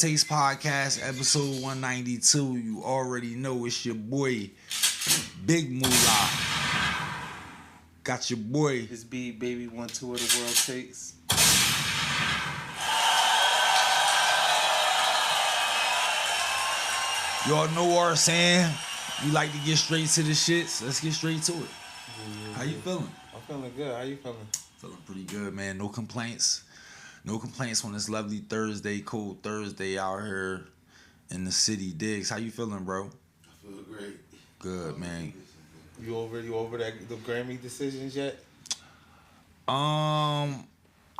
Takes Podcast, episode 192. You already know it's your boy, Big Moolah. Got your boy. It's Beeb, baby, 1-2 of the world takes. Y'all know what I'm saying. We like to get straight to the shits. Let's get straight to it. How you feeling? I'm feeling good. How you feeling? Feeling pretty good, man. No complaints. No complaints on this lovely Thursday, cold Thursday out here in the city. Diggs, how you feeling, bro? I feel great. Good, man. You over the Grammy decisions yet? I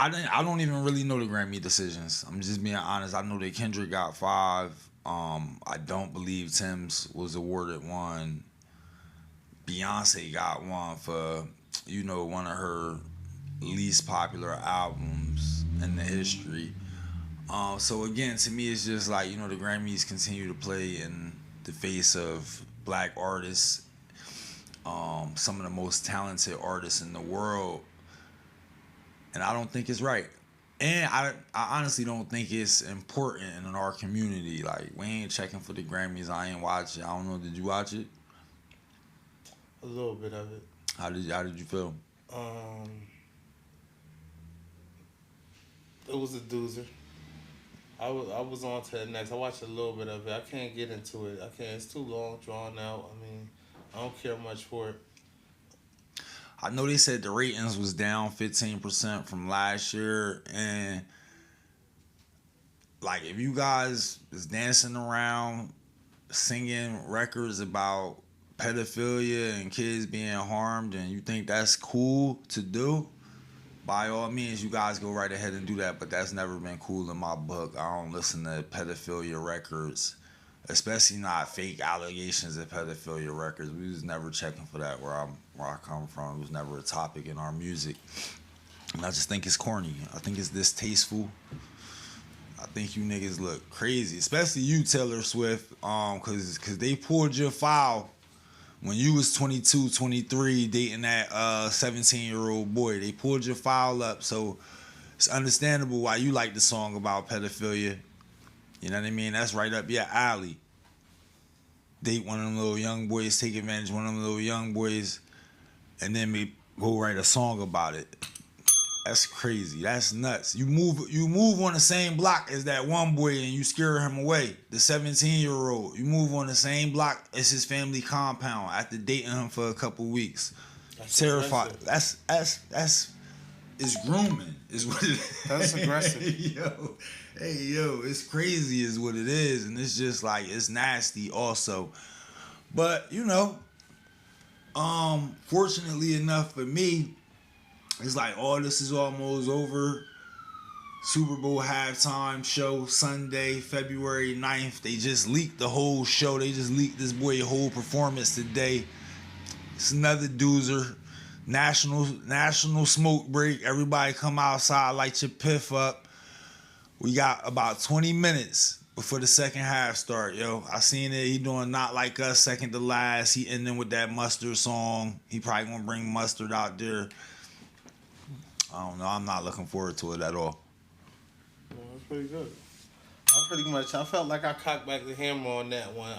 don't even really know the Grammy decisions. I'm just being honest. I know that Kendrick got 5. I don't believe Tim's was awarded 1. Beyonce got 1 for, one of her least popular albums in the history. So again, to me, it's just like, the Grammys continue to play in the face of black artists, some of the most talented artists in the world, and I don't think it's right. And I honestly don't think it's important in our community. Like, we ain't checking for the Grammys. I ain't watch it. I don't know. Did you watch it? A little bit of it. How did you feel? It was a doozer. I was on to the next. I watched a little bit of it. I can't get into it. It's too long, drawn out. I don't care much for it. I know they said the ratings was down 15% from last year, and like, if you guys is dancing around singing records about pedophilia and kids being harmed and you think that's cool to do, by all means, you guys go right ahead and do that, but that's never been cool in my book. I don't listen to pedophilia records, especially not fake allegations of pedophilia records. We was never checking for that where I come from. It was never a topic in our music. And I just think it's corny. I think it's distasteful. I think you niggas look crazy, especially you, Taylor Swift, cause they pulled your file when you was 22, 23, dating that 17-year-old boy. They pulled your file up, so it's understandable why you like the song about pedophilia. You know what I mean? That's right up your alley. Date one of them little young boys, take advantage of one of them little young boys, and then go write a song about it. That's crazy. That's nuts. You move on the same block as that one boy and you scare him away. The 17-year-old. You move on the same block as his family compound after dating him for a couple weeks. That's terrified. Aggressive. That's it's grooming is what it is. That's aggressive. Yo, it's crazy is what it is, and it's just like, it's nasty also. But fortunately enough for me, it's like all this is almost over. Super Bowl halftime show Sunday, February 9th. They just leaked the whole show. They just leaked this boy's whole performance today. It's another doozer. National smoke break. Everybody come outside, light your piff up. We got about 20 minutes before the second half start, yo. I seen it. He doing Not Like Us, second to last. He ending with that Mustard song. He probably gonna bring Mustard out there. I don't know. I'm not looking forward to it at all. Well, that's pretty good. I felt like I cocked back the hammer on that one.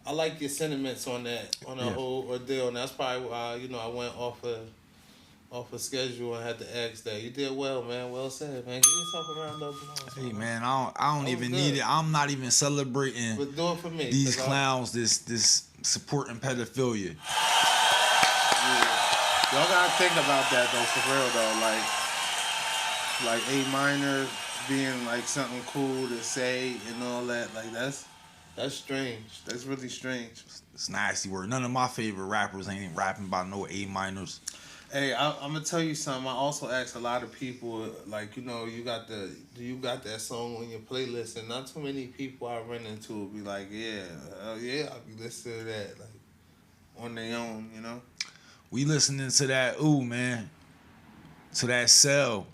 I like your sentiments on that, on the whole ordeal, and that's probably why, I went off a schedule and had to ask that. You did well, man. Well said, man. Give yourself a round of applause. Hey, man, I don't even need it. I'm not even celebrating but do it for me, these clowns, this supporting pedophilia. Yeah. Y'all gotta think about that, though, for real, though. Like A minor being, like, something cool to say and all that. Like, that's strange. That's really strange. It's nasty word. None of my favorite rappers ain't rapping about no A minors. Hey, I'm gonna tell you something. I also ask a lot of people, like, do you got that song on your playlist? And not too many people I run into will be like, yeah, I'll be listening to that, like, on their own, We listening to that, man. To that Cell.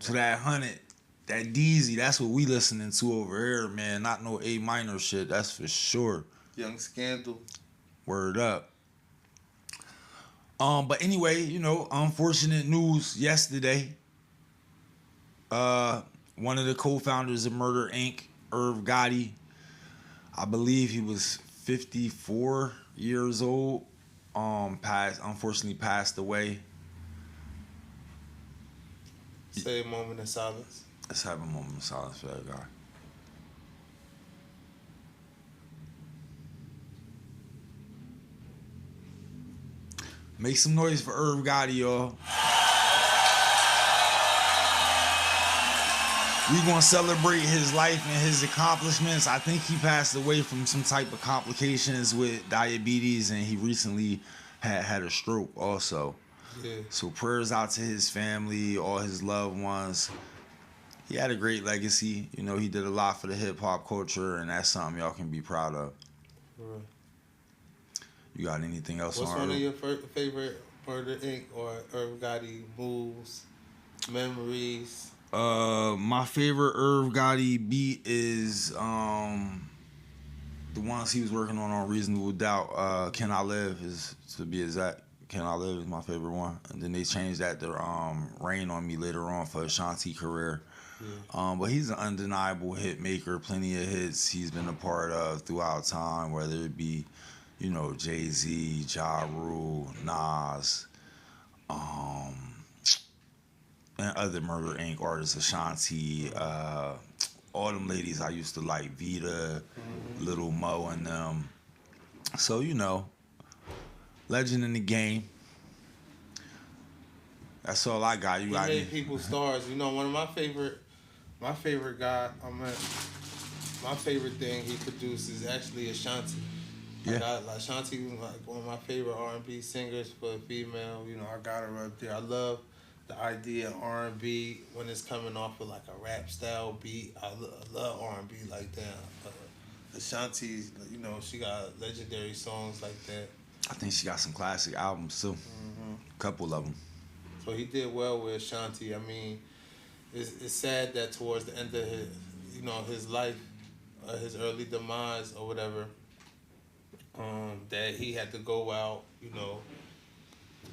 To that 100. That Deezy. That's what we listening to over here, man. Not no A minor shit, that's for sure. Young Scandal. Word up. But anyway, unfortunate news yesterday. one of the co-founders of Murder Inc., Irv Gotti. I believe he was 54 years old. Unfortunately passed away. Say a moment of silence. Let's have a moment of silence for that guy. Make some noise for Irv Gotti, y'all. We're going to celebrate his life and his accomplishments. I think he passed away from some type of complications with diabetes, and he recently had a stroke also. Yeah. So prayers out to his family, all his loved ones. He had a great legacy. You know, he did a lot for the hip-hop culture, and that's something y'all can be proud of. Right. You got anything else What's on one Irv? of your favorite Murder Inc. or Irv Gotti moves, memories? My favorite Irv Gotti beat is the ones he was working on Reasonable Doubt. Can I Live is, to be exact. Can I Live is my favorite one. And then they changed that to Rain on Me later on for Ashanti career. Yeah. But he's an undeniable hit maker. Plenty of hits he's been a part of throughout time, whether it be, you know, Jay-Z, Ja Rule, Nas, and other Murder Inc. artists, Ashanti, all them ladies I used to like, Vita, Little Mo and them. So, you know, legend in the game. That's all I got. You He got made any? people stars. You know, one of my favorite guy. My favorite thing he produced is actually Ashanti. Yeah. Ashanti was like one of my favorite R&B singers for a female. You know, I got her up there. I love the idea of R&B when it's coming off of like a rap style beat. I love R&B like that. Ashanti, you know, she got legendary songs like that. I think she got some classic albums too. A couple of them. So he did well with Ashanti. I mean, it's sad that towards the end of his, you know, his life, his early demise or whatever, that he had to go out, you know,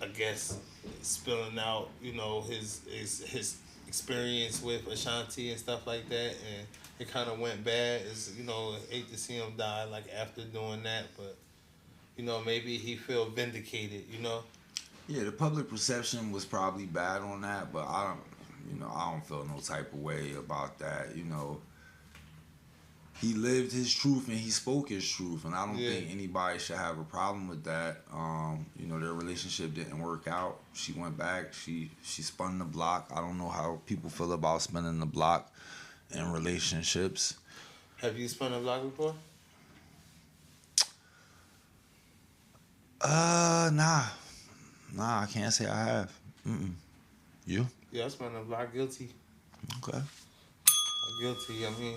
I guess spilling out, you know, his experience with Ashanti and stuff like that, and it kind of went bad. It's, you know, I hate to see him die like after doing that, but you know, maybe he feel vindicated, you know. Yeah, the public perception was probably bad on that, but I don't feel no type of way about that. You know, he lived his truth and he spoke his truth, and I don't think anybody should have a problem with that. You know, their relationship didn't work out. She went back. She spun the block. I don't know how people feel about spinning the block in relationships. Have you spun a block before? Nah, I can't say I have. You? Yeah, I spun a block. Guilty. Okay. Guilty. I mean,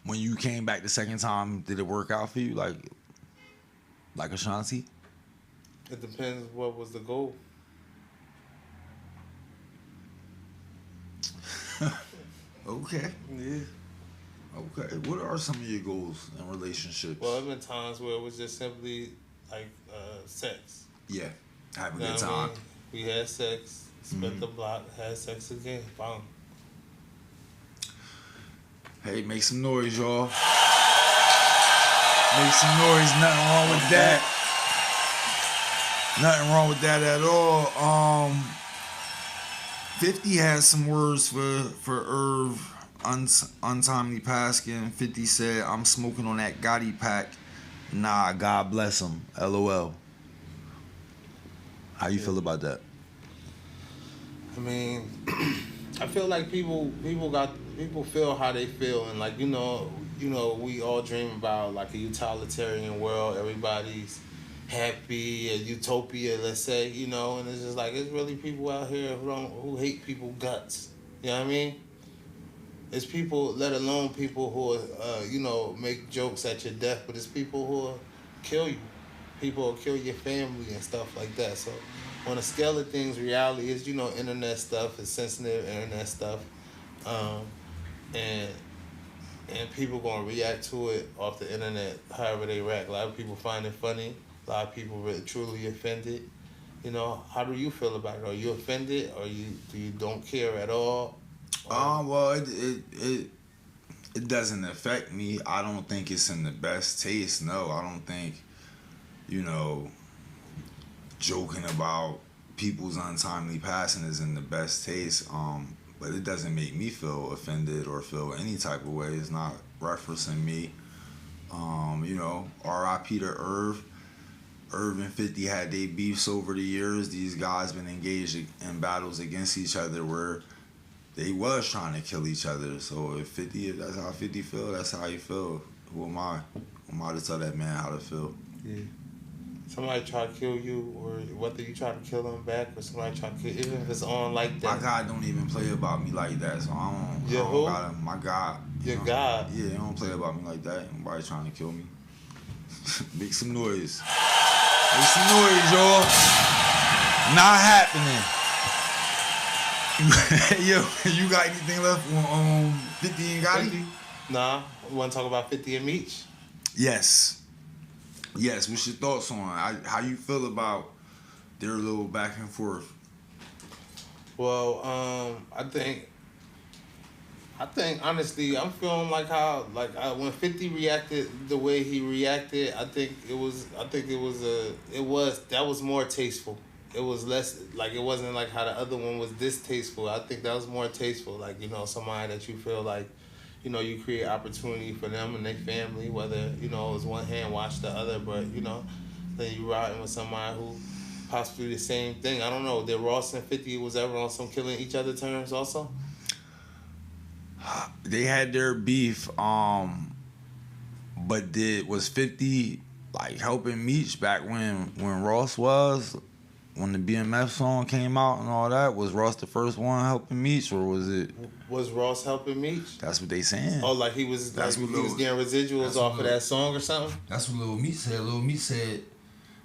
When you came back the second time, did it work out for you? Like Ashanti? it depends what was the goal. Okay. Yeah. Okay. What are some of your goals in relationships? Well, there have been times where it was just simply like sex. Yeah. Have a You know good what I time. mean? We had sex, spent the block, had sex again. Boom. Hey, make some noise, y'all. Make some noise. Nothing wrong with that. Nothing wrong with that at all. 50 has some words for Irv. Untimely passing. 50 said, "I'm smoking on that Gotti pack. Nah, God bless him. LOL." How you feel about that? I mean, I feel like people feel how they feel, and like you know, we all dream about like a utilitarian world. Everybody's happy, a utopia, let's say, you know, and it's just like it's really people out here who hate people guts. You know what I mean? It's people, let alone people who you know, make jokes at your death, but it's people who will kill you. People will kill your family and stuff like that. So on a scale of things, reality is, you know, internet stuff is sensitive, internet stuff. And people gonna react to it off the internet however they react. A lot of people find it funny. A lot of people really truly offended. You know, how do you feel about it? Are you offended, or do you don't care at all? Well, it doesn't affect me. I don't think it's in the best taste. No, I don't think, you know, joking about people's untimely passing is in the best taste. But it doesn't make me feel offended or feel any type of way. It's not referencing me. R.I.P. to Irv. Irv and 50 had their beefs over the years. These guys been engaged in battles against each other where they was trying to kill each other. So if that's how 50 feel, that's how you feel. Who am I? Who am I to tell that man how to feel? Yeah. Somebody try to kill you, or whether you try to kill them back, or somebody try to kill, even if it's on like that. My God don't even play about me like that, so I don't got him. My God. Your God. Yeah, he don't play about me like that. Nobody trying to kill me. Make some noise. Make some noise, y'all. Not happening. Yo, you got anything left on 50 and Gotti? 50? Nah. You want to talk about 50 and Meech? Yes. What's your thoughts on how you feel about their little back and forth? Well, I think honestly, I'm feeling like how when 50 reacted the way he reacted, that was more tasteful. It was less like, it wasn't like how the other one was distasteful. I think that was more tasteful. Like, you know, somebody that you feel like, you know, you create opportunity for them and their family, whether, you know, it's one hand wash the other, but, you know, then you riding with somebody who possibly the same thing. I don't know. Did Ross and 50 was ever on some killing each other terms also? They had their beef, but was 50 like helping Meech back when Ross was? When the BMF song came out and all that, was Ross the first one helping Meech, or was it? Was Ross helping Meech? That's what they saying. Oh, like he was getting residuals off of that song or something? That's what Lil Meech said. Lil Meech said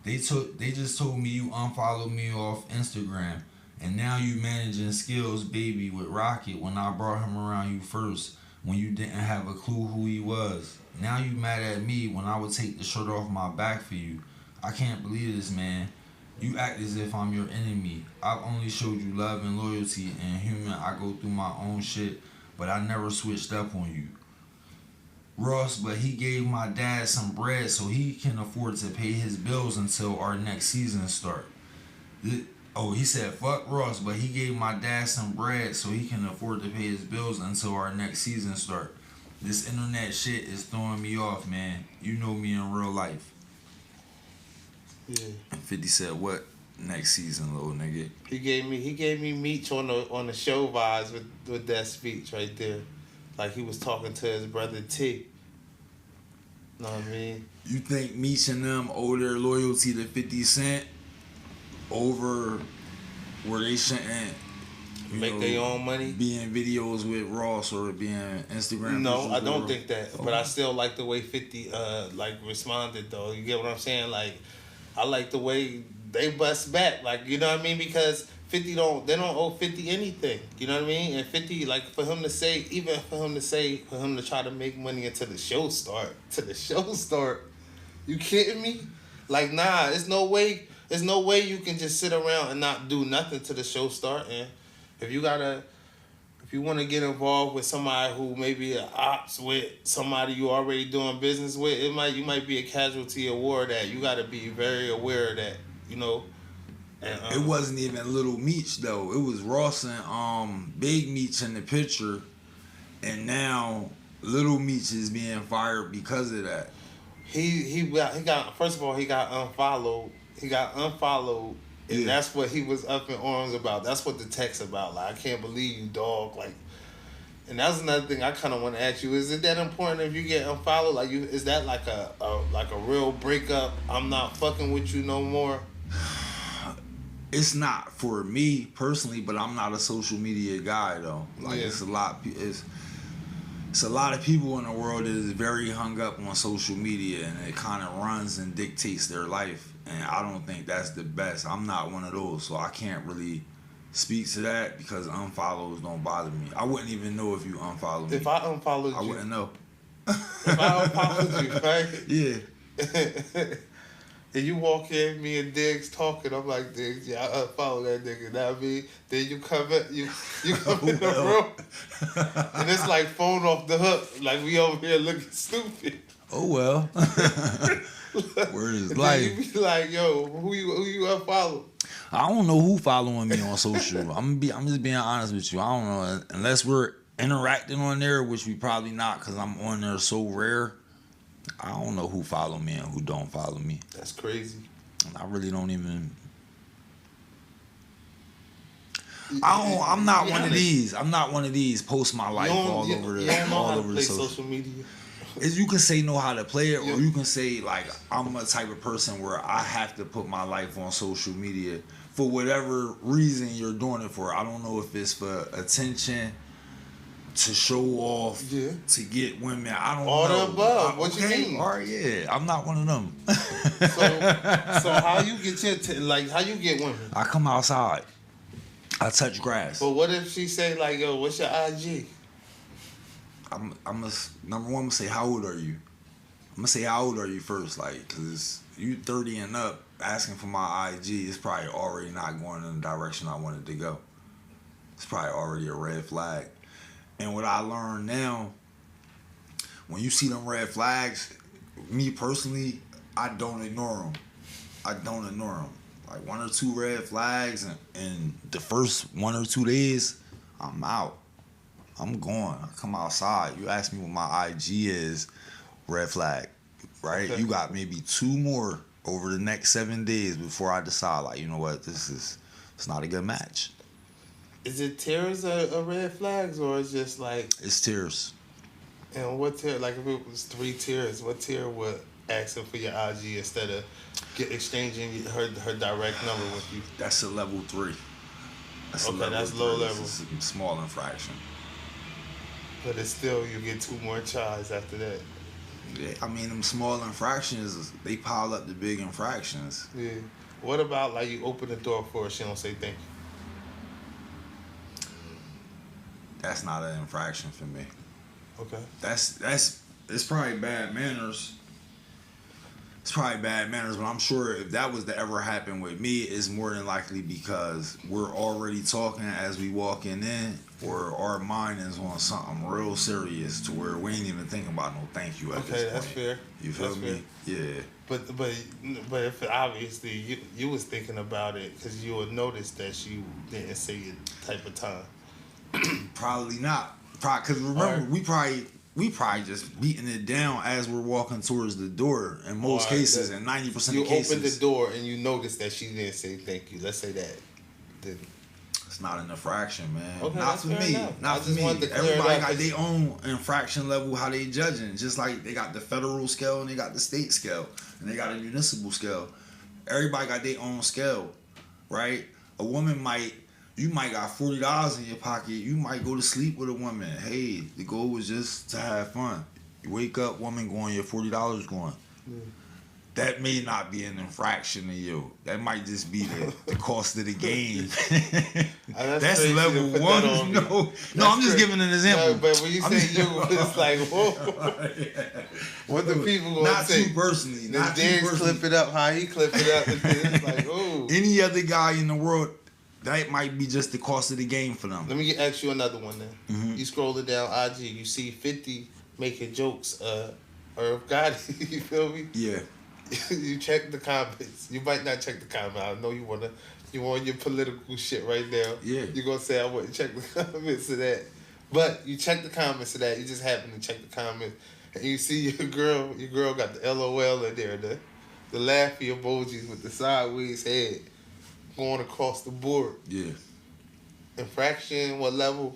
they just told me you unfollowed me off Instagram, and now you managing Skills Baby with Rocket when I brought him around you first, when you didn't have a clue who he was. Now you mad at me when I would take the shirt off my back for you. I can't believe this, man. You act as if I'm your enemy. I've only showed you love and loyalty, and human, I go through my own shit, but I never switched up on you. Ross, but he gave my dad some bread so he can afford to pay his bills until our next season start. He said, fuck Ross, but he gave my dad some bread so he can afford to pay his bills until our next season start. This internet shit is throwing me off, man. You know me in real life. Yeah. And 50 said, what next season, little nigga? He gave me Meech on the show vibes with that speech right there. Like he was talking to his brother Teek. Know what I mean? You think Meech and them owe their loyalty to 50 Cent over where they shouldn't make their own money? Be in videos with Ross or be in Instagram? No, I don't think that. But I still like the way 50 responded though. You get what I'm saying? Like, I like the way they bust back. Like, you know what I mean? Because 50 don't owe 50 anything. You know what I mean? And 50, like, for him to try to make money until the show start. You kidding me? Like, nah, there's no way you can just sit around and not do nothing till the show start. And if you want to get involved with somebody who maybe an ops with somebody you already doing business with, you might be a casualty of war. That you got to be very aware of that, you know. And, it wasn't even Little Meech though. It was Ross and Big Meech in the picture, and now Little Meech is being fired because of that. He got first of all, he got unfollowed. And that's what he was up in arms about. That's what the text about. Like, I can't believe you, dog. Like, and that's another thing I kind of want to ask you. Is it that important if you get unfollowed? Like, is that like a real breakup? I'm not fucking with you no more. It's not for me personally, but I'm not a social media guy though. Like, yeah. It's a lot of people in the world that is very hung up on social media, and it kind of runs and dictates their life. And I don't think that's the best. I'm not one of those, so I can't really speak to that because unfollows don't bother me. I wouldn't even know if you unfollowed me. If I unfollowed you, I wouldn't know. If I unfollowed you, right? Yeah. and you walk in, me and Diggs talking. I'm like, Diggs, yeah, I follow that nigga. Know what I mean? Then you come in the room, and it's like phone off the hook. Like we over here looking stupid. Oh well. Word is And life. then you be like, yo, who you unfollow? I don't know who following me on social. I'm just being honest with you. I don't know unless we're interacting on there, which we probably not, because I'm on there so rare. I don't know who follow me and who don't follow me. That's crazy. I really don't even. I'm not one of these. I'm not one of these. Post my life all over the social media. Is you can say know how to play it, or you can say like I'm a type of person where I have to put my life on social media for whatever reason you're doing it for. I don't know if it's for attention, to show off, to get women. I don't know. All the above. What you mean? All right, yeah. I'm not one of them. so how you get how you get women? I come outside. I touch grass. But what if she say like, yo, what's your IG? I'm number one, I'm gonna say, how old are you? I'm gonna say, how old are you first? Like, cause you 30 and up, asking for my IG is probably already not going in the direction I wanted to go. It's probably already a red flag. And what I learned now, when you see them red flags, me personally, I don't ignore them. I don't ignore them. Like 1 or 2 red flags, and the first 1 or 2 days, I'm out. I'm going. I come outside. You ask me what my IG is, red flag, right? Okay. You got maybe 2 more over the next 7 days before I decide, like, you know what, it's not a good match. Is it tears of red flags, or it's just like... It's tears. And what tier, like if it was 3 tiers, what tier would asking for your IG instead of exchanging her direct number with you? That's a level 3. That's low level. It's a small infraction. But it's still, you get 2 more tries after that. Yeah, I mean, them small infractions, they pile up the big infractions. Yeah. What about, like, you open the door for her, she don't say thank you? That's not an infraction for me. Okay. It's probably bad manners. It's probably bad manners, but I'm sure if that was to ever happen with me, it's more than likely because we're already talking as we walking in, or our mind is on something real serious to where we ain't even thinking about no thank you at this point. Okay, that's fair. You feel me? Yeah. But if obviously you was thinking about it, because you would notice that you didn't say it type of time. Probably not. Because remember, we probably just beating it down as we're walking towards the door in most cases, and 90% of cases. You open the door and you notice that she didn't say thank you. Let's say that. Then it's not an infraction, man. Okay, not for me. Enough. Not for me. Everybody got their own infraction level, how they judging. Just like they got the federal scale and they got the state scale and they got a municipal scale. Everybody got their own scale, right? A woman you might got $40 in your pocket. You might go to sleep with a woman. Hey, the goal was just to have fun. You wake up, woman going, your $40 going. Mm. That may not be an infraction to you. That might just be the cost of the game. That's level 1. No, I'm just giving an example. No, but when you say you, it's like, whoa. What the people going to say? Not you personally. Not you personally. Clip it up how he clip it up. And then it's like, oh. Any other guy in the world, that might be just the cost of the game for them. Let me ask you another one then. Mm-hmm. You scrolling down IG, you see 50 making jokes, or God, you feel me? Yeah. You check the comments. You might not check the comments. I know you want your political shit right now. Yeah. You're going to say, I wouldn't check the comments of that. But you check the comments of that. You just happen to check the comments. And you see your girl got the LOL in there, the laughy emojis with the sideways head going across the board. Yeah. Infraction, what level?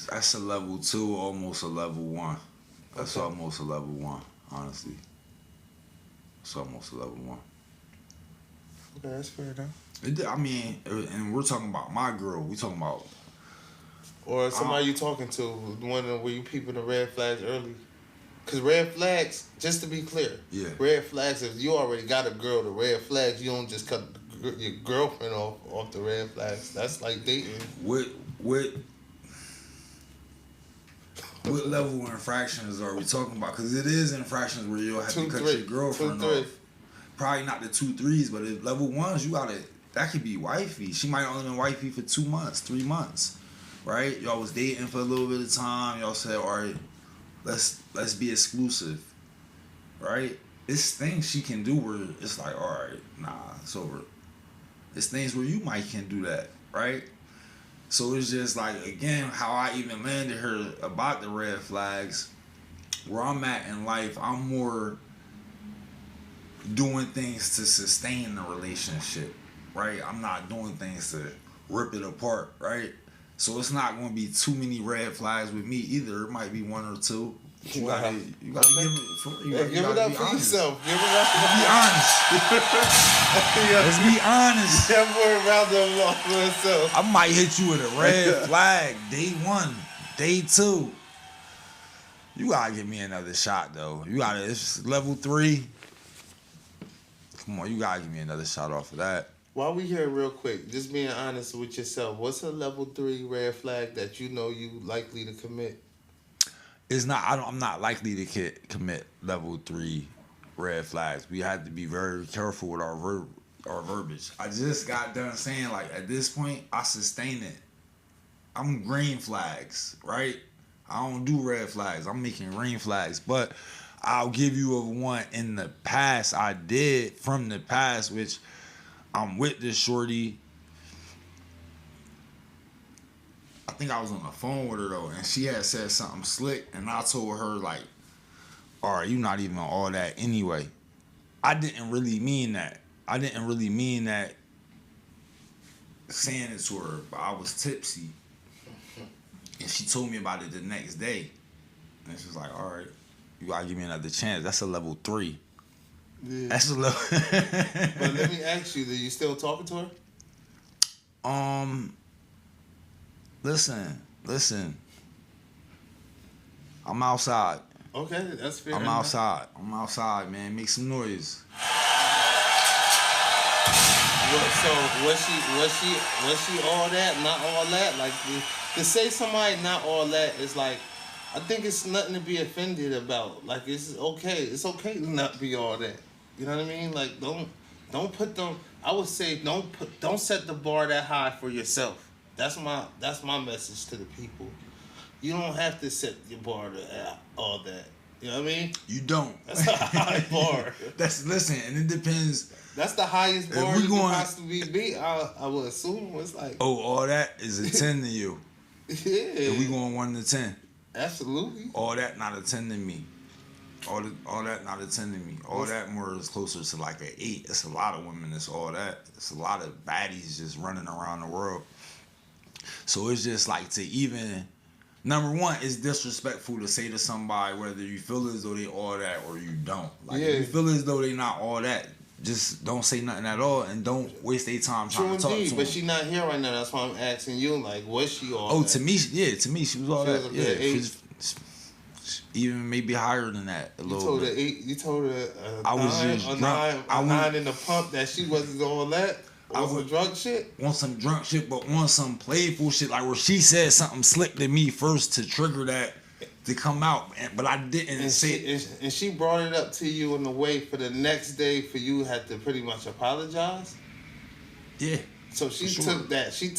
That's a level 2, almost a level 1. That's almost a level 1, honestly. It's almost a level 1. Okay, that's fair enough. I mean, and we're talking about my girl. We talking about... Or somebody you talking to, the one where you peeping the red flags early. Because red flags, just to be clear, red flags, if you already got a girl, the red flags, you don't just cut your girlfriend off the red flags. That's like dating. What What level of infractions are we talking about? Because it is infractions where you'll have to cut your girlfriend off. Probably not the 2 3s, but if level 1s, you gotta. That could be wifey. She might only been wifey for 2 months, 3 months, right? Y'all was dating for a little bit of time. Y'all said, all right, let's be exclusive, right? It's things she can do where it's like, all right, nah, it's over. It's things where you might can do that, right? So it's just like, again, how I even landed her about the red flags. Where I'm at in life, I'm more doing things to sustain the relationship, right? I'm not doing things to rip it apart, right? So it's not going to be too many red flags with me either. It might be 1 or 2. You gotta give it give it up for yourself. Give it up. Be honest. Let's be honest. That boy round up for himself. I might hit you with a red flag day 1, day 2. You gotta give me another shot though. It's level 3. Come on, you gotta give me another shot off of that. While we here real quick, just being honest with yourself, what's a level 3 red flag that you know you likely to commit? It's not. I'm not likely to commit level 3 red flags. We have to be very careful with our verbiage. I just got done saying, like, at this point, I sustain it. I'm green flags, right? I don't do red flags. I'm making green flags. But I'll give you a one in the past I did from the past, which I'm with this shorty. I think I was on the phone with her though, and she had said something slick, and I told her like, "All right, you not even all that anyway." I didn't really mean that. Saying it to her, but I was tipsy, and she told me about it the next day, and she was like, "All right, you gotta give me another chance." That's a level 3. Yeah. That's a level. But let me ask you: are you still talking to her? Listen. I'm outside. Okay, that's fair. I'm outside, man. Make some noise. So was she all that? Not all that? Like to say somebody not all that is like, I think it's nothing to be offended about. Like it's okay. It's okay to not be all that. You know what I mean? Like don't put them. I would say don't set the bar that high for yourself. That's my message to the people. You don't have to set your bar to all that. You know what I mean? You don't. That's a high bar. Listen, and it depends. That's the highest bar you can possibly be. I would assume it's like. Oh, all that is a 10 to you. Yeah. If we going 1 to 10. Absolutely. All that not a 10 to me. All that not a 10 to me. All that more is closer to like an 8. It's a lot of women that's all that. It's a lot of baddies just running around the world. So it's just like to even, number one, it's disrespectful to say to somebody whether you feel as though they all that or you don't. Like if you feel as though they not all that, just don't say nothing at all and don't waste their time trying to talk to them. But she not here right now. That's why I'm asking you. Like, was she all? Oh, that? to me, she was all that. Yeah, even maybe higher than that a little bit. You told her I was just drunk. A 9 in the pump that she wasn't all that. On some drunk shit? On some drunk shit, but on some playful shit, like where she said something slick to me first to trigger that to come out, but I didn't say it. And she brought it up to you in a way for the next day for you had to pretty much apologize? Yeah. So she took that. She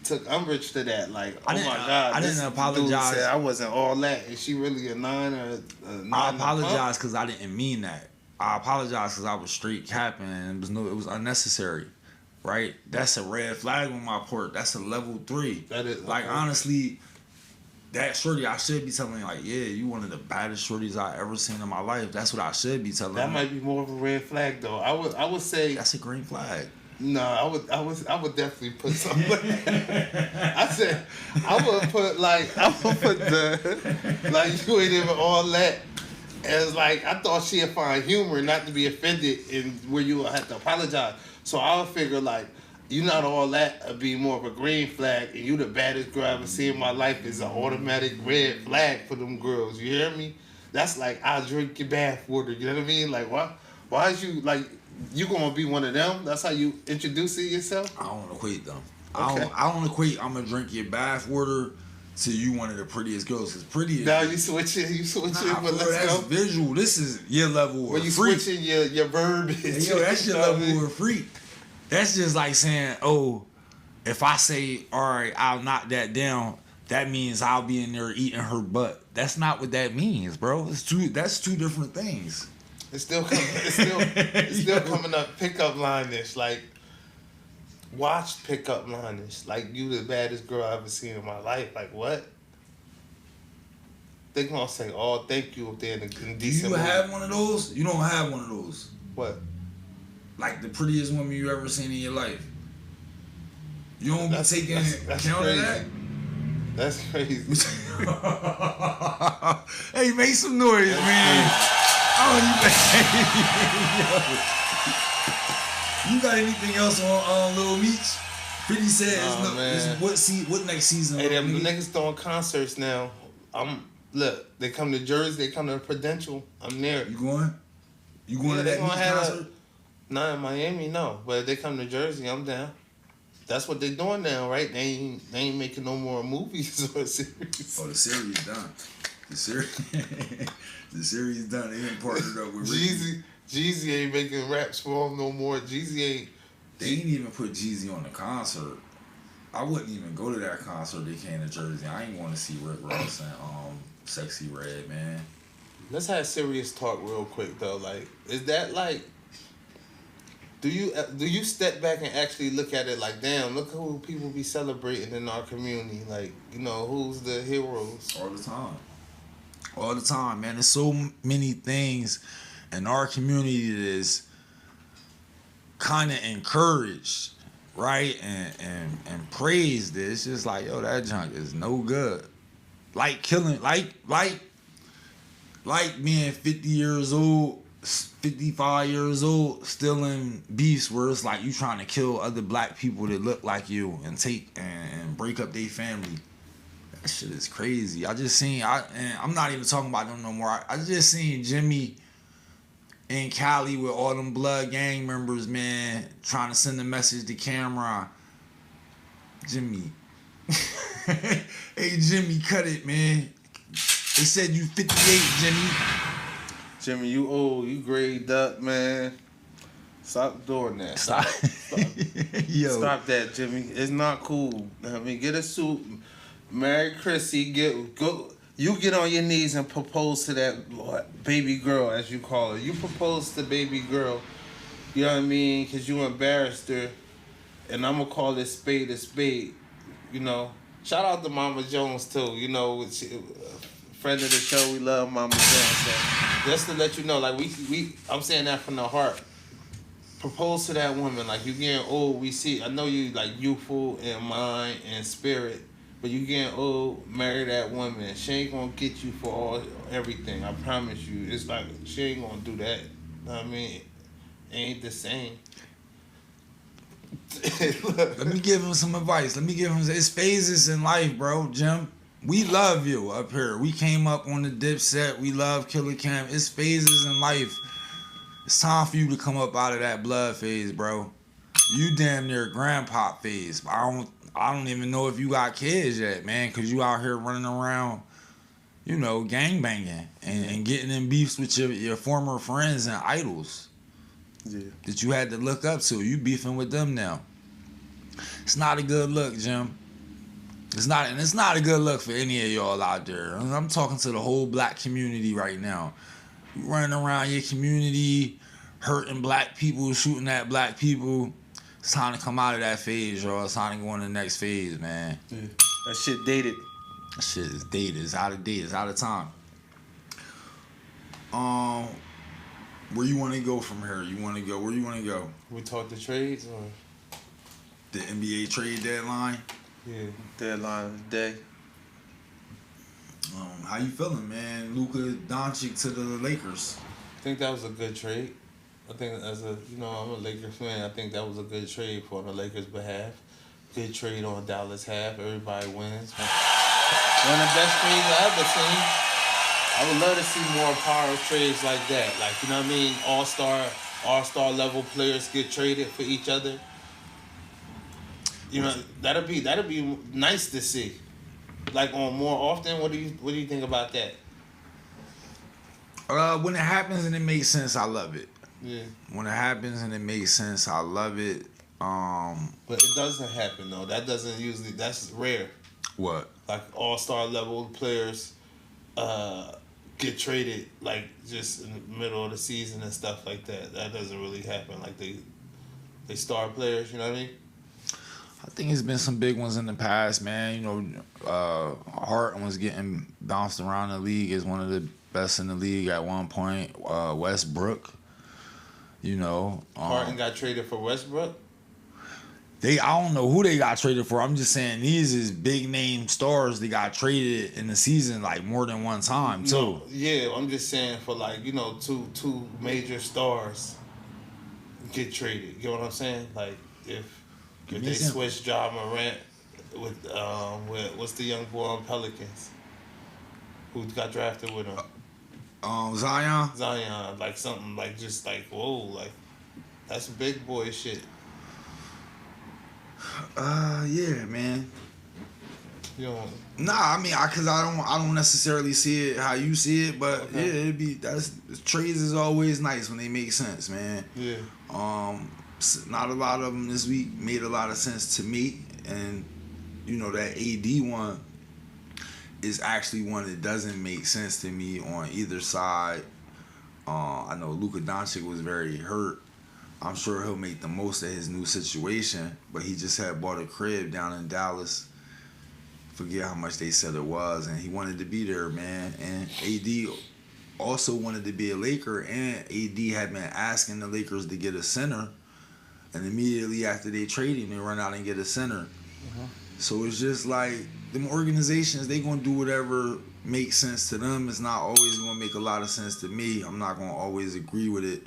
took umbrage to that. Like, oh my God. I didn't apologize. Said I wasn't all that. Is she really a 9 or a 9? I apologize because I didn't mean that. I apologize because I was straight capping and it was unnecessary, right? That's a red flag on my part. That's a level 3. That is like honestly, that shorty I should be telling like, yeah, you one of the baddest shorties I ever seen in my life. That's what I should be telling. That might be more of a red flag though. I would say that's a green flag. No, I would definitely put something. I would put the like you ain't even all that. As like I thought she'd find humor not to be offended in where you have to apologize. So I would figure like you not all that would be more of a green flag, and you the baddest girl I ever seen in my life is an automatic red flag for them girls. You hear me? That's like I'll drink your bath water. You know what I mean? Like why is you like you gonna be one of them? That's how you introduce it yourself? I don't equate them. Okay. I don't equate I'm gonna drink your bath water to you one of the prettiest girls. Cause pretty. Now you switching, Nah, but bro, let's that's go. visual. This is your level When of you freak. switching your verbiage. Hey, yo, that's your level of freak. That's just like saying, oh, if I say, all right, I'll knock that down, that means I'll be in there eating her butt. That's not what that means, bro. That's two different things. It's still coming up pickup line-ish. Like, watch pickup line-ish. Like, you the baddest girl I've ever seen in my life. Like, what? They gonna say, oh, thank you if they're in a decent Do you mood. have one of those? You don't have one of those. What? Like the prettiest woman you ever seen in your life. You don't be taking that's account crazy. of that? That's crazy. Hey, make some noise, man. You got anything else on Little Meech? 50 says what next season? Hey, them niggas throwing concerts now. Look, they come to Jersey, they come to Prudential. I'm there. You going? You going to that Meech concert? Nah, in Miami, no. But if they come to Jersey, I'm down. That's what they doing now, right? They ain't making no more movies or series. Oh, the series done. The series done. They ain't partnered up with Jeezy. Jeezy ain't making raps for him no more. Jeezy ain't. They ain't even put Jeezy on the concert. I wouldn't even go to that concert. They came to Jersey. I ain't want to see Rick Ross and Sexy Red, man. Let's have serious talk real quick though. Like, is that like? Do you step back and actually look at it like, damn, look who people be celebrating in our community. Like, you know, who's the heroes? All the time, man. There's so many things in our community that is kind of encouraged, right? And praised. It's just like, yo, that junk is no good. Like killing, like being 50 years old, 55 years old, still in beefs where it's like you trying to kill other black people that look like you and take and break up their family. That shit is crazy. I just seen, and I'm not even talking about them no more. I just seen Jimmy in Cali with all them blood gang members, man, trying to send a message to camera. Jimmy. Hey, Jimmy, cut it, man. They said you 58, Jimmy. Jimmy, you old, you grayed up, man. Stop doing that. Stop. Yo. Stop that, Jimmy. It's not cool. I mean, get a suit, marry Chrissy, you get on your knees and propose to that baby girl, as you call her. You propose to baby girl, you know what I mean? Because you embarrassed her, and I'm going to call this spade a spade, you know. Shout out to Mama Jones, too, you know, friend of the show, we love Mama Jones. So just to let you know, like I'm saying that from the heart. Propose to that woman, like you getting old. We see, I know you like youthful in mind and spirit, but you getting old. Marry that woman. She ain't gonna get you for everything. I promise you. It's like she ain't gonna do that. Know what I mean, ain't the same. Let me give him some advice. It's phases in life, bro, Jim. We love you up here. We came up on the Dipset. We love Killer Cam. It's phases in life. It's time for you to come up out of that blood phase, bro. You damn near grandpa phase. I don't even know if you got kids yet, man, because you out here running around, you know, gangbanging and getting in beefs with your former friends and idols that you had to look up to. You beefing with them now. It's not a good look, Jim. It's not a good look for any of y'all out there. I'm talking to the whole black community right now. You running around your community, hurting black people, shooting at black people. It's time to come out of that phase, y'all. It's time to go on the next phase, man. Yeah. That shit dated. That shit is dated. It's out of date. It's out of time. Where you want to go from here? Where you want to go? We talk the trades or the NBA trade deadline? Yeah, deadline of the day. How you feeling, man? Luka Doncic to the Lakers. I think that was a good trade. I think I'm a Lakers fan. I think that was a good trade for the Lakers' behalf. Good trade on Dallas' half. Everybody wins. One of the best trades I ever seen. I would love to see more power trades like that. Like, you know what I mean? All-star level players get traded for each other. You know, that'd be nice to see. like on more often? What do you think about that? When it happens and it makes sense, I love it. Yeah. When it happens and it makes sense, I love it. But it doesn't happen though. That doesn't usually. That's rare. What? Like all-star level players get traded like just in the middle of the season and stuff like that. That doesn't really happen. Like they star players. You know what I mean? I think it's been some big ones in the past, man. You know, Harton was getting bounced around the league as one of the best in the league at one point. Westbrook, you know, Harden got traded for Westbrook. I don't know who they got traded for. I'm just saying these is big name stars. They got traded in the season like more than one time too. No, yeah, I'm just saying for like two major stars get traded. You know what I'm saying? Like if they switch Ja Morant with what's the young boy on Pelicans who got drafted with him? Zion. Zion, like something like just like whoa, like that's big boy shit. Yeah, man. You know. Nah, I mean, cause I don't necessarily see it how you see it, but Okay. yeah, trades is always nice when they make sense, man. Yeah. Not a lot of them this week made a lot of sense to me, and you know that AD one is actually one that doesn't make sense to me on either side. I know Luka Doncic was very hurt. I'm sure he'll make the most of his new situation, but he just had bought a crib down in Dallas. Forget how much they said it was, and he wanted to be there, man. And AD also wanted to be a Laker, and AD had been asking the Lakers to get a center, and immediately after they trade him, they run out and get a center. So it's just like them organizations, they gonna do whatever makes sense to them. It's not always gonna make a lot of sense to me. I'm not gonna always agree with it.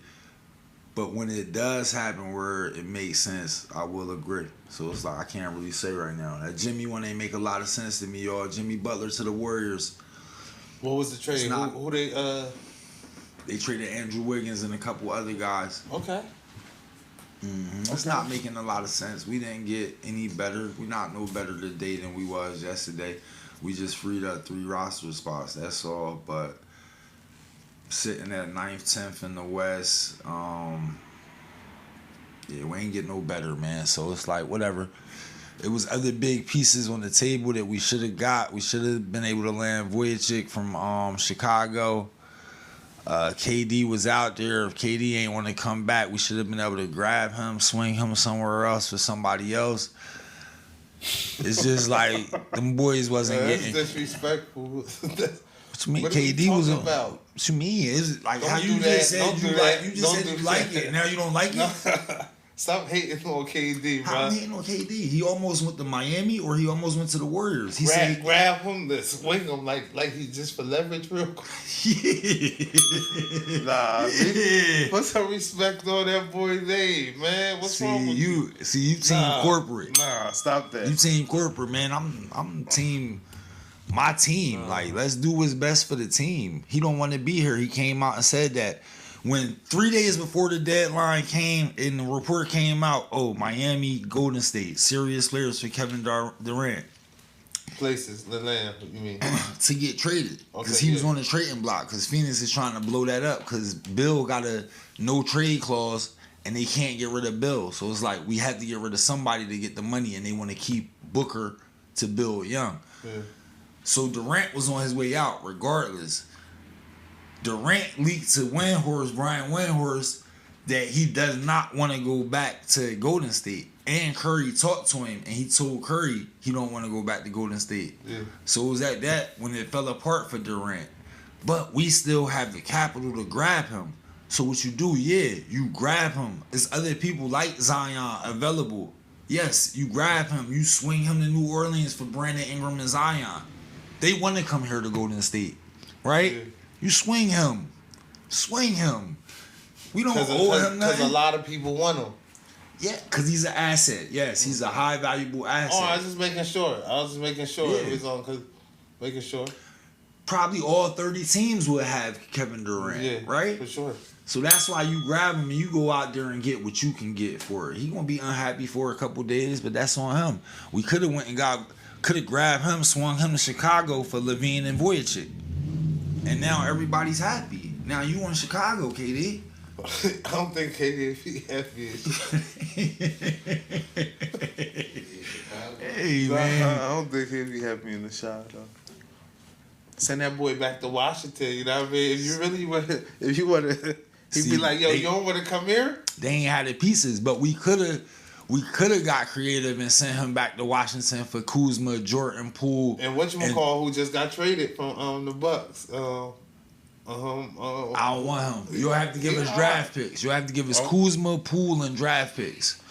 But when it does happen where it makes sense, I will agree. So it's like I can't really say right now. That Jimmy one ain't make a lot of sense to me, y'all. Jimmy Butler to the Warriors. What was the trade? Who they They traded Andrew Wiggins and a couple other guys. Okay. It's not making a lot of sense. We didn't get any better. We're not no better today than we was yesterday. We just freed up 3 roster spots. That's all. But sitting at 9th, 10th in the West. Yeah, we ain't get no better, man. So it's like, whatever. It was other big pieces on the table that we should have got. We should have been able to land Vujicic from Chicago. KD was out there. If KD ain't want to come back, we should have been able to grab him, swing him somewhere else for somebody else. It's just like them boys wasn't getting. That's disrespectful. What you mean? What KD was on. about? What you mean? It's like Don't how do you that. just said Don't you do like. that. You just Don't said do you like that. it. Now you don't like it. Stop hating on KD, bro. How I'm hating on KD? He almost went to Miami, or he almost went to the Warriors. He said, grab him, swing him like he just for leverage, real quick. Nah, put some respect on that boy's name, man. What's wrong with you? You team corporate. Nah, stop that. You team corporate, man. I'm team. My team. Like, let's do what's best for the team. He don't want to be here. He came out and said that. When 3 days before the deadline came and the report came out, Miami, Golden State, serious players for Kevin Durant. Places, the land, you mean? To get traded. Because he was on the trading block. Because Phoenix is trying to blow that up. Because Bill got a no trade clause and they can't get rid of Bill. So it's like we had to get rid of somebody to get the money, and they want to keep Booker to build young. Yeah. So Durant was on his way out regardless. Durant leaked to Brian Windhorst, that he does not want to go back to Golden State. And Curry talked to him, and he told Curry he don't want to go back to Golden State. Yeah. So it was at that when it fell apart for Durant. But we still have the capital to grab him. So what you do, you grab him. There's other people like Zion available. Yes, you grab him. You swing him to New Orleans for Brandon Ingram and Zion. They want to come here to Golden State, right? Yeah. You swing him. We don't owe him nothing. Because a lot of people want him. Yeah, because he's an asset. Yes, he's a high valuable asset. Oh, I was just making sure. Yeah. It was on, making sure. Probably all 30 teams would have Kevin Durant, right? For sure. So that's why you grab him and you go out there and get what you can get for it. He gonna be unhappy for a couple days, but that's on him. We could have went and got Could have grabbed him, swung him to Chicago for Levine and Voyachik. And now everybody's happy. Now you in Chicago, KD. I don't think KD be happy. Hey, man. I don't think he'd be happy in the shot, though. Send that boy back to Washington, you know what I mean? If you really want to, he'd be like, yo, you don't want to come here? They ain't had the pieces, but we could have got creative and sent him back to Washington for Kuzma, Jordan Poole. And who just got traded from the Bucks. I don't want him. You'll have to give us draft picks. You'll have to give us Kuzma, Poole, and draft picks.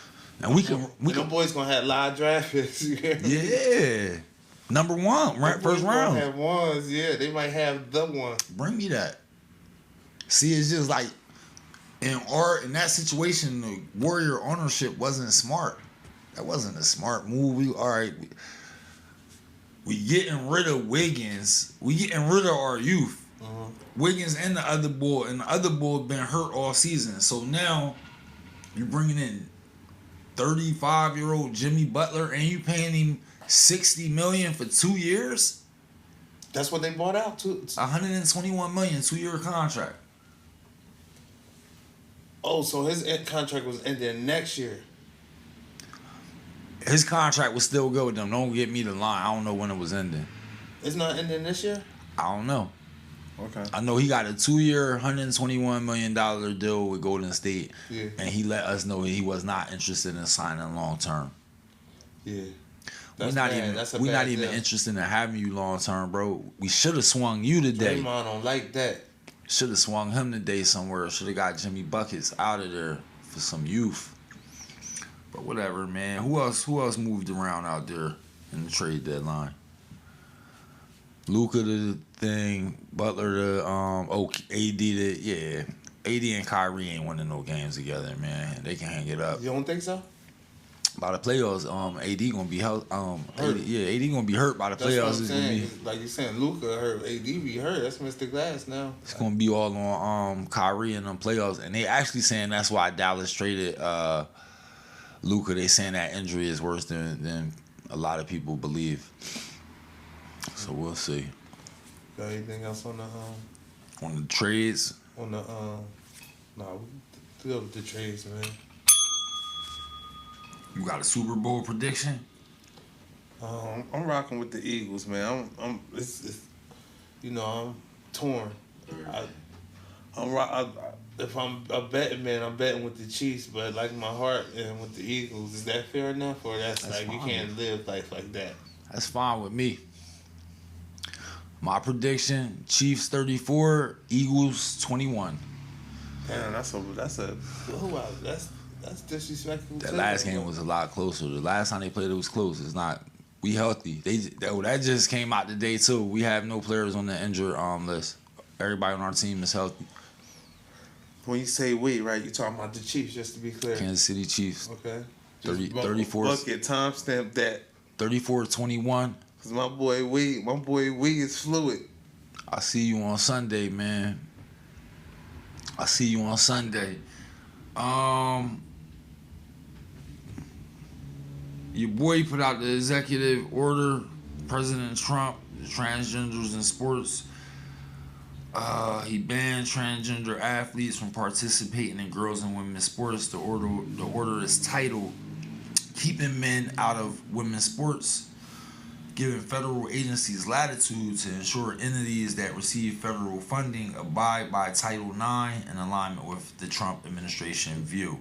And we can. Them boys gonna have live draft picks. Yeah. Number one, first round. Have ones, yeah. They might have the one. Bring me that. See, it's just like in that situation, the Warrior ownership wasn't smart. That wasn't a smart move. We getting rid of Wiggins. We getting rid of our youth. Wiggins and the other boy been hurt all season. So now you bringing in 35-year-old Jimmy Butler and you paying him $60 million for 2 years. That's what they bought out too. $121 million, 2-year contract. Oh, so his contract was ending next year. His contract was still good with them. Don't get me the line. I don't know when it was ending. It's not ending this year? I don't know. Okay. I know he got a 2-year, $121 million deal with Golden State. Yeah. And he let us know he was not interested in signing long term. Yeah. We're not even interested in having you long term, bro. We should have swung you today. Draymond don't like that. Should have swung him today somewhere. Should have got Jimmy Buckets out of there for some youth. But whatever, man. Who else moved around out there in the trade deadline? Luka the thing, Butler AD AD and Kyrie ain't winning no games together, man. They can hang it up. You don't think so? By the playoffs, AD gonna be hurt. AD gonna be hurt by the That's playoffs. What I'm it's saying. gonna be Like you're saying, Luka hurt, AD be hurt. That's Mr. Glass now. It's gonna be all on Kyrie and them playoffs, and they actually saying that's why Dallas traded Luka. They saying that injury is worse than a lot of people believe. So we'll see. Got anything else on the trades? We go with the trades, man. You got a Super Bowl prediction? I'm rocking with the Eagles, man. I'm torn. If I'm a betting man, I'm betting with the Chiefs, but like my heart and with the Eagles. Is that fair enough, or that's like fine. You can't live life like that? That's fine with me. My prediction: Chiefs 34, Eagles 21. Damn, that's disrespectful. That last game was a lot closer. The last time they played, it was close. It's not. We healthy. That just came out today too. We have no players on the injured list. Everybody on our team is healthy. When you say we, right, you talking about the Chiefs, just to be clear. Kansas City Chiefs. Okay. 34. Bucket timestamp that. 34-21. Cause my boy we is fluid. I see you on Sunday, man. I see you on Sunday. Your boy put out the executive order, President Trump, transgenders in sports. He banned transgender athletes from participating in girls and women's sports. The order is titled "Keeping Men Out of Women's Sports," giving federal agencies latitude to ensure entities that receive federal funding abide by Title IX in alignment with the Trump administration view.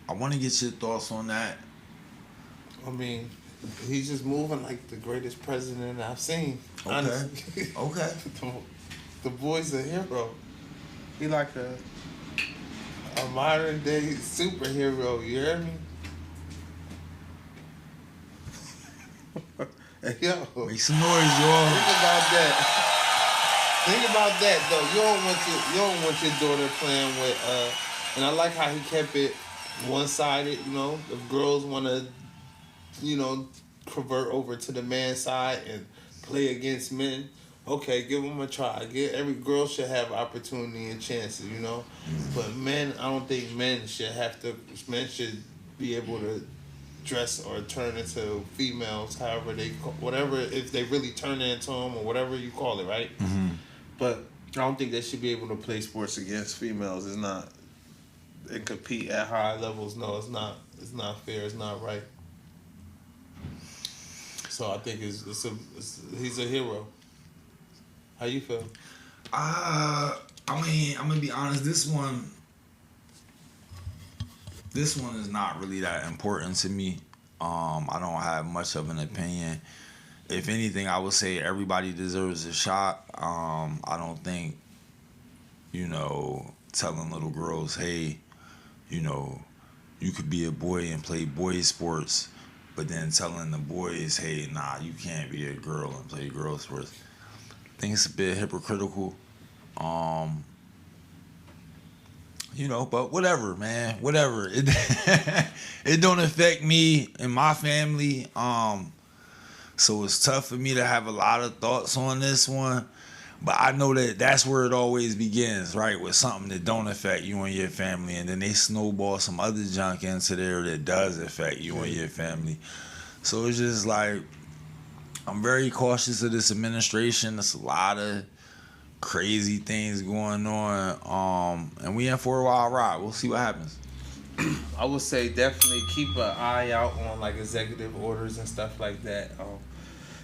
I want to get your thoughts on that. I mean, he's just moving like the greatest president I've seen. Okay. Honestly. Okay. The boy's a hero. He like a modern day superhero. You hear me? Hey, yo. Make some noise, y'all. Think about that though. You don't want your daughter playing with and I like how he kept it one-sided, you know. If girls want to, convert over to the man side and play against men, okay, give them a try. Every girl should have opportunity and chances, you know. But men, I don't think men should be able to dress or turn into females, however whatever, if they really turn into them or whatever you call it, right? Mm-hmm. But I don't think they should be able to play sports against females. It's not, and compete at high levels. No, it's not. It's not fair. It's not right. So I think he's a hero. How you feel? I mean, I'm gonna be honest. This one is not really that important to me. I don't have much of an opinion. If anything, I would say everybody deserves a shot. I don't think, telling little girls, hey, you could be a boy and play boy sports, but then telling the boys, hey, nah, you can't be a girl and play girl sports. I think it's a bit hypocritical. But whatever, man. Whatever. It don't affect me and my family. So it's tough for me to have a lot of thoughts on this one. But I know that that's where it always begins, right? With something that don't affect you and your family. And then they snowball some other junk into there that does affect you and your family. So it's just like, I'm very cautious of this administration. There's a lot of crazy things going on. And we in for a wild ride. We'll see what happens. I would say definitely keep an eye out on like executive orders and stuff like that.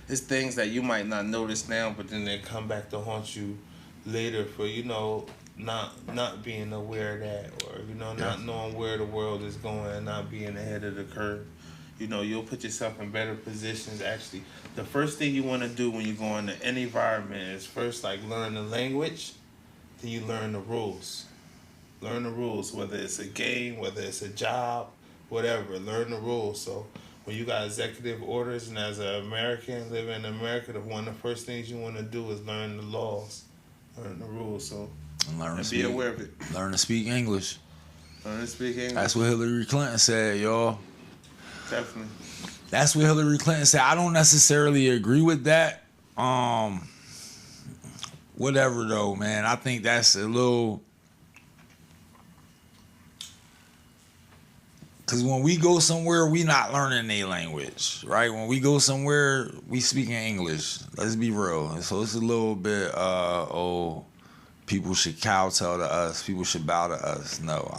It's things that you might not notice now, but then they come back to haunt you later for not being aware of that, or not knowing where the world is going and not being ahead of the curve. You'll put yourself in better positions. Actually, the first thing you want to do when you go into any environment is first like learn the language, then you learn the rules. Learn the rules, whether it's a game, whether it's a job, whatever. Learn the rules. So when you got executive orders, and as an American living in America, one of the first things you want to do is learn the laws, learn the rules. So and be aware of it. Learn to speak English. Learn to speak English. That's what Hillary Clinton said, y'all. Definitely. That's what Hillary Clinton said. I don't necessarily agree with that. Whatever though, man. I think that's a little. Because when we go somewhere, we not learning their language, right? When we go somewhere, we speaking English. Let's be real. So it's a little bit, people should kowtow to us. People should bow to us. No,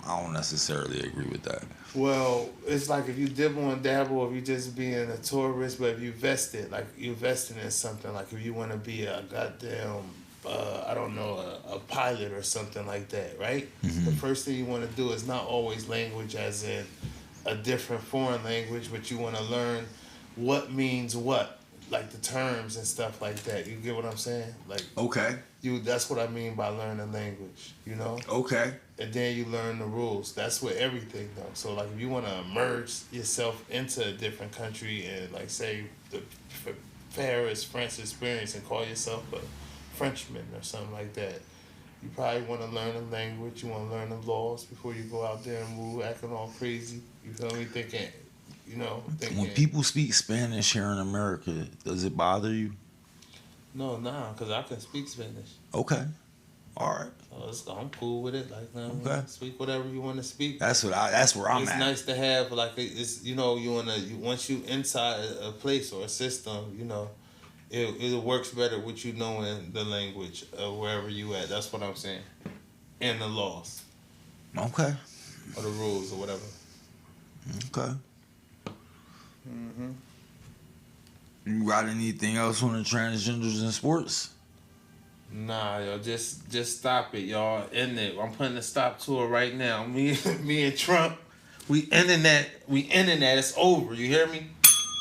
I don't necessarily agree with that. Well, it's like if you dibble and dabble, if you just being a tourist, but if you vested, like you invested in something, like if you want to be a goddamn, a pilot or something like that, right? Mm-hmm. The first thing you want to do is not always language as in a different foreign language, but you want to learn what means what, like the terms and stuff like that. You get what I'm saying? Like, okay. That's what I mean by learning language, Okay. And then you learn the rules. That's with everything, though. So, like, if you want to immerse yourself into a different country and, like, say, the Paris, France experience and call yourself a Frenchman or something like that, you probably want to learn the language. You want to learn the laws before you go out there and move, acting all crazy. You feel me? Thinking. When people speak Spanish here in America, does it bother you? No, because I can speak Spanish. Okay. All right. So I'm cool with it. Like, okay. Speak whatever you want to speak. That's where I'm at. It's nice to have, like, it's once you inside a place or a system, it works better with you knowing the language of wherever you at. That's what I'm saying. And the laws. Okay. Or the rules or whatever. Okay. Mm-hmm. You got anything else on the transgenders in sports? Nah, yo, just stop it, y'all. End it. I'm putting a stop to it right now. Me and Trump, we ending that. It's over. You hear me?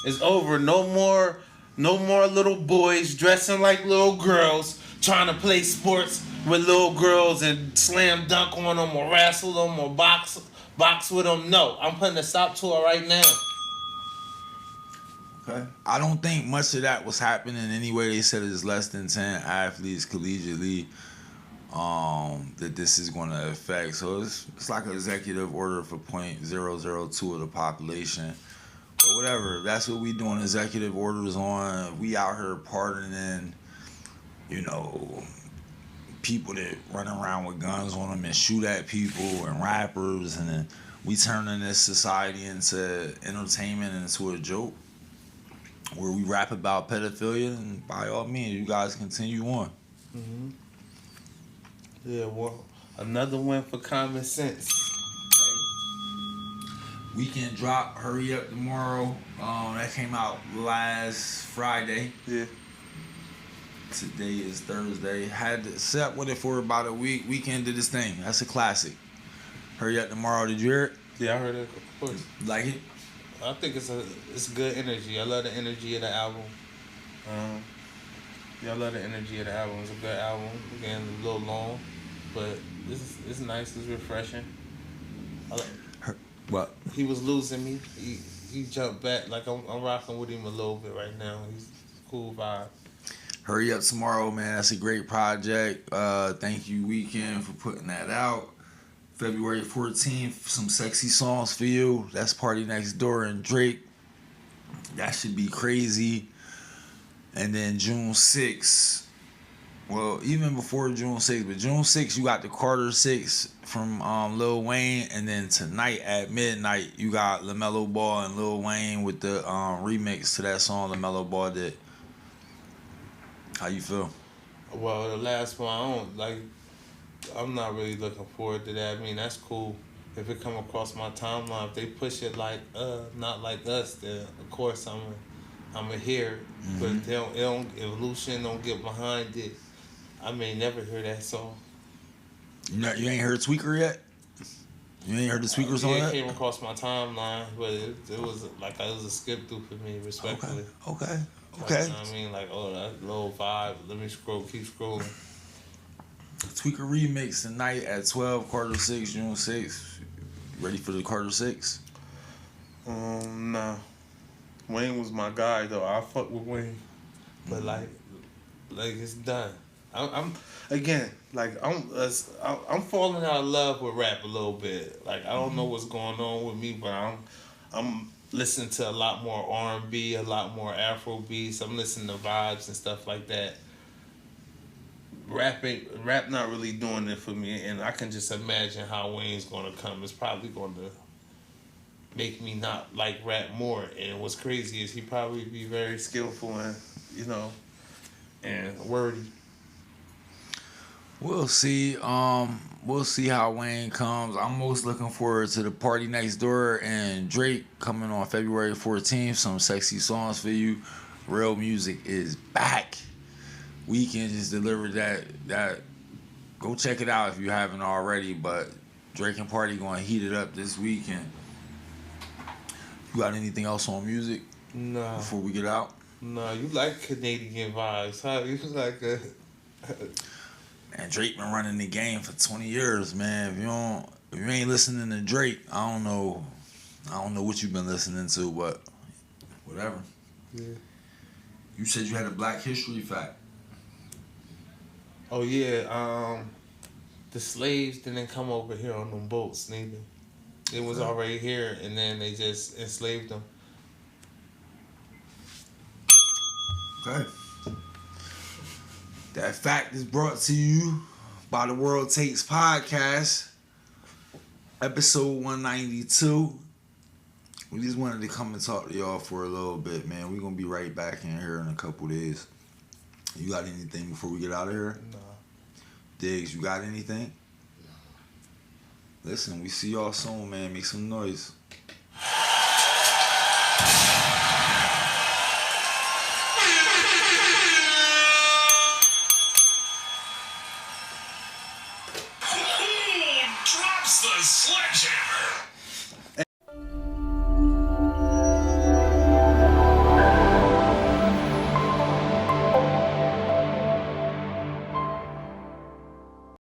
It's over. No more little boys dressing like little girls trying to play sports with little girls and slam dunk on them or wrestle them or box with them. No, I'm putting a stop to it right now. Okay. I don't think much of that was happening anyway. They said it's less than 10 athletes collegiately that this is going to affect. So it's like an executive order for 0.002 of the population. But whatever, that's what we doing executive orders on. We out here pardoning, people that run around with guns on them and shoot at people and rappers and then we turning this society into entertainment and into a joke where we rap about pedophilia, and by all means, you guys continue on. Mm-hmm. Yeah, well, another one for common sense. Weekend drop, Hurry Up Tomorrow. That came out last Friday. Yeah. Today is Thursday. Had to set with it for about a week. Weekend did this thing. That's a classic. Hurry Up Tomorrow. Did you hear it? Yeah, I heard it. Of course. Like it? I think it's good energy. I love the energy of the album. Yeah, I love the energy of the album. It's a good album. Again, a little long, but it's nice. It's refreshing. What? He was losing me. He jumped back. Like I'm rocking with him a little bit right now. He's a cool vibe. Hurry Up Tomorrow, man. That's a great project. Thank you, Weekend, for putting that out. February 14th, some sexy songs for you. That's Party Next Door and Drake. That should be crazy. And then June 6th. Well, even before June 6th, but June 6th, you got the Carter 6 from Lil Wayne. And then tonight at midnight, you got LaMelo Ball and Lil Wayne with the remix to that song LaMelo Ball did. How you feel? Well, the last one, I'm not really looking forward to that. I mean, that's cool if it come across my timeline. If they push it like not like us, then of course I'm a hear it. Mm-hmm. But they don't Evolution don't get behind it. I may never hear that song. You ain't heard Tweaker yet? You ain't heard the Tweaker song yet? It came across my timeline, but it was like it was a skip through for me, respectfully. Okay. Like, you know what I mean? Like, oh, that low vibe. Let me keep scrolling. Tweaker remix tonight at 12, Carter 6, June 6th. Ready for the Carter 6? Nah. Wayne was my guy though. I fuck with Wayne, but like it's done. I'm falling out of love with rap a little bit. Like I don't know what's going on with me, but I'm listening to a lot more R&B, a lot more Afro beats. I'm listening to vibes and stuff like that. Rap not really doing it for me, and I can just imagine how Wayne's gonna come. It's probably going to make me not like rap more. And what's crazy is he probably be very skillful and and wordy. We'll see. We'll see how Wayne comes. I'm most looking forward to the Party Next Door and Drake coming on February 14th. Some sexy songs for you. Real music is back. Weekend just delivered that. Go check it out if you haven't already. But Drake and Party going to heat it up this weekend. You got anything else on music? No. Before we get out? No, you like Canadian vibes, huh? You like a... Man, Drake been running the game for 20 years, man. If you ain't listening to Drake, I don't know what you've been listening to, but whatever. Yeah. You said you had a Black History fact. Oh yeah, the slaves didn't come over here on them boats, neither. It was already here, and then they just enslaved them. Okay. That fact is brought to you by the World Takes Podcast, episode 192. We just wanted to come and talk to y'all for a little bit, man. We're going to be right back in here in a couple days. You got anything before we get out of here? No. Diggs, you got anything? Listen, we see y'all soon, man. Make some noise. Who drops the sledgehammer?